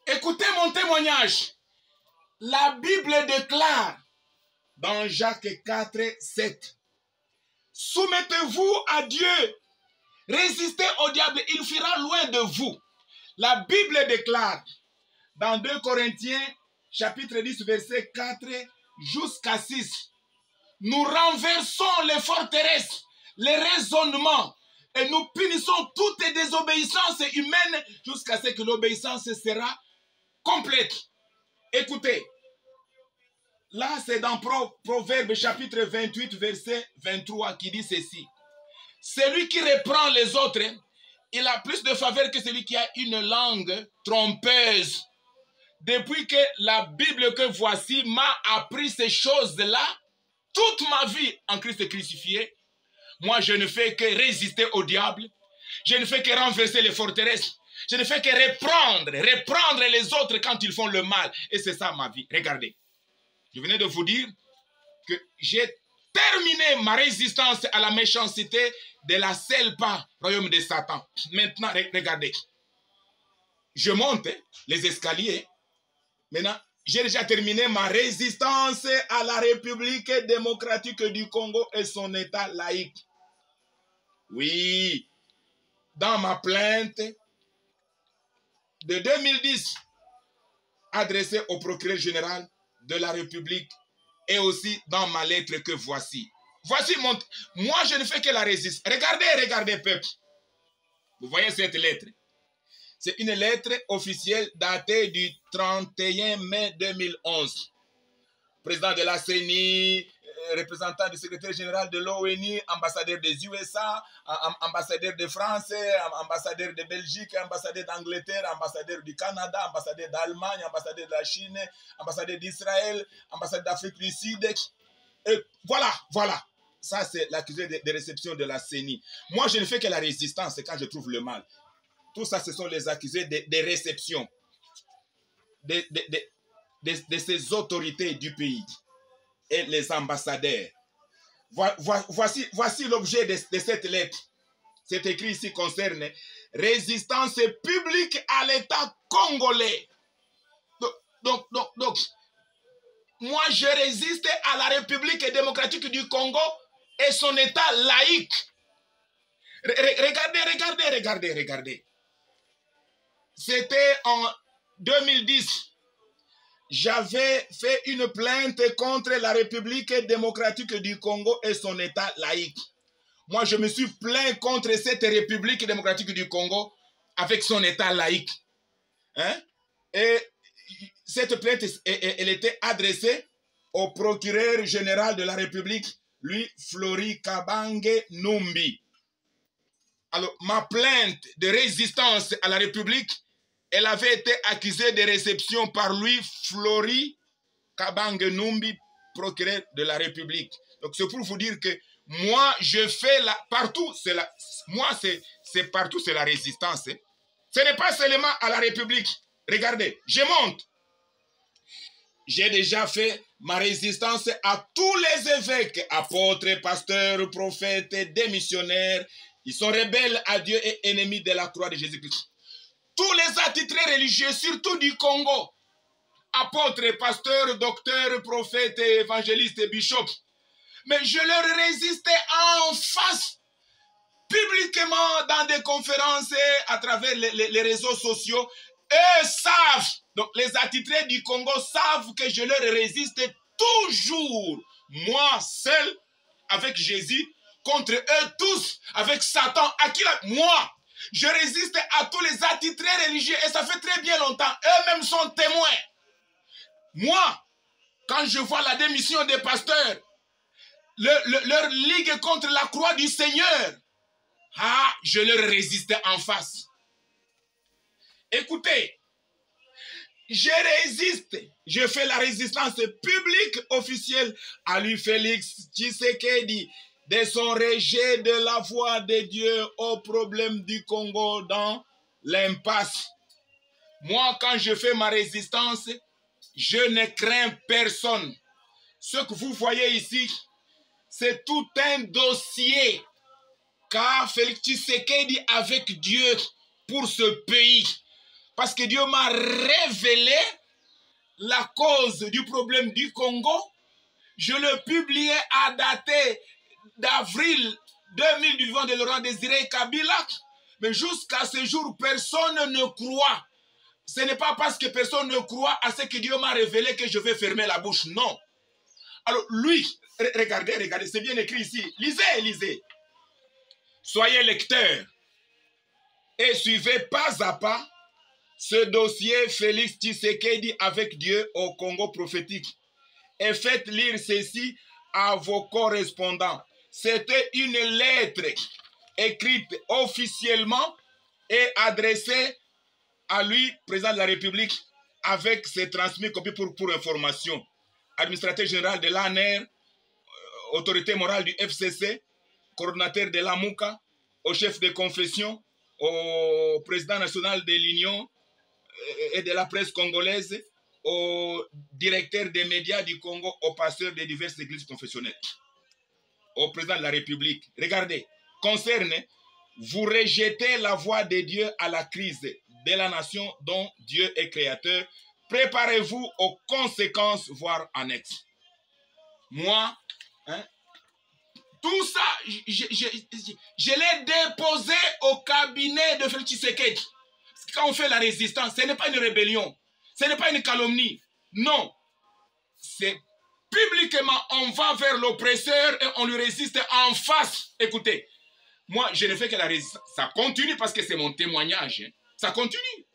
Écoutez mon témoignage. La Bible déclare dans Jacques 4, 7. Soumettez-vous à Dieu. Résistez au diable, il fuira loin de vous. La Bible déclare dans 2 Corinthiens, chapitre 10, verset 4 jusqu'à 6. Nous renversons les forteresses, les raisonnements, et nous punissons toutes les désobéissances humaines jusqu'à ce que l'obéissance sera complète. Écoutez, là c'est dans Proverbe chapitre 28, verset 23 qui dit ceci. Celui qui reprend les autres, il a plus de faveur que celui qui a une langue trompeuse. Depuis que la Bible que voici m'a appris ces choses-là, toute ma vie en Christ crucifié, moi je ne fais que résister au diable, je ne fais que renverser les forteresses, je ne fais que reprendre les autres quand ils font le mal. Et c'est ça ma vie. Regardez, je venais de vous dire que j'ai terminé ma résistance à la méchanceté de la Selpa, royaume de Satan. Maintenant, regardez, je monte les escaliers. Maintenant, j'ai déjà terminé ma résistance à la République démocratique du Congo et son État laïque. Oui, dans ma plainte de 2010, adressée au procureur général de la République et aussi dans ma lettre que voici. Voici mon... Moi, je ne fais que la résistance. Regardez, peuple. Vous voyez cette lettre? C'est une lettre officielle datée du 31 mai 2011. Président de la CENI, représentant du secrétaire général de l'ONU, ambassadeur des USA, ambassadeur de France, ambassadeur de Belgique, ambassadeur d'Angleterre, ambassadeur du Canada, ambassadeur d'Allemagne, ambassadeur de la Chine, ambassadeur d'Israël, ambassadeur d'Afrique du Sud. Et voilà. Ça, c'est l'accusé de réception de la CENI. Moi, je ne fais que la résistance quand je trouve le mal. Tout ça, ce sont les accusés de réception de ces autorités du pays et les ambassadeurs. Voici l'objet de cette lettre. C'est écrit ici concerne résistance publique à l'État congolais. Donc, moi, je résiste à la République démocratique du Congo et son État laïque. Regardez. C'était en 2010. J'avais fait une plainte contre la République démocratique du Congo et son État laïque. Moi, je me suis plaint contre cette République démocratique du Congo avec son État laïque. Et cette plainte, elle était adressée au procureur général de la République, lui, Flori Kabange Numbi. Alors, ma plainte de résistance à la République, elle avait été accusée de réception par lui, Flori Kabange Numbi, procureur de la République. Donc, c'est pour vous dire que moi, je fais partout, c'est la résistance. Ce n'est pas seulement à la République. Regardez, je monte. J'ai déjà fait ma résistance à tous les évêques, apôtres, pasteurs, prophètes, démissionnaires. Ils sont rebelles à Dieu et ennemis de la croix de Jésus-Christ. Tous les attitrés religieux, surtout du Congo, apôtres, pasteurs, docteurs, prophètes, évangélistes et bishops. Mais je leur résistais en face, publiquement, dans des conférences, à travers les réseaux sociaux. Eux savent, donc les attitrés du Congo savent que je leur résiste toujours. Moi seul, avec Jésus, contre eux tous, avec Satan, moi, je résiste à tous les attitrés religieux et ça fait très bien longtemps. Eux-mêmes sont témoins. Moi, quand je vois la démission des pasteurs, leur ligue contre la croix du Seigneur, je leur résiste en face. Écoutez, je résiste, je fais la résistance publique officielle à lui Félix Tshisekedi de son rejet de la voix de Dieu au problème du Congo dans l'impasse. Moi, quand je fais ma résistance, je ne crains personne. Ce que vous voyez ici, c'est tout un dossier qu'a Félix Tshisekedi avec Dieu pour ce pays. parce que Dieu m'a révélé la cause du problème du Congo. Je le publiais à dater d'avril 2000 du vivant de Laurent Désiré Kabila. Mais jusqu'à ce jour, personne ne croit. Ce n'est pas parce que personne ne croit à ce que Dieu m'a révélé que je vais fermer la bouche. Non. Alors lui, regardez, regardez, c'est bien écrit ici. Lisez, lisez. Soyez lecteurs et suivez pas à pas ce dossier Félix Tshisekedi avec Dieu au Congo prophétique. Et faites lire ceci à vos correspondants. C'était une lettre écrite officiellement et adressée à lui, président de la République, avec ses transmis copies pour information. Administrateur général de l'ANR, autorité morale du FCC, coordonnateur de l'AMUCA, au chef de confession, au président national de l'Union et de la presse congolaise, au directeur des médias du Congo, au pasteur des diverses églises confessionnelles, au président de la République. Regardez, concerne, vous rejetez la voix de Dieu à la crise de la nation dont Dieu est créateur. Préparez-vous aux conséquences, voire annexes. Moi, hein, tout ça, je l'ai déposé au cabinet de Félix Tshisekedi. Quand on fait la résistance, ce n'est pas une rébellion, ce n'est pas une calomnie. Non, c'est publiquement, on va vers l'oppresseur et on lui résiste en face. Écoutez, moi, je ne fais que la résistance. Ça continue parce que c'est mon témoignage. Hein. Ça continue.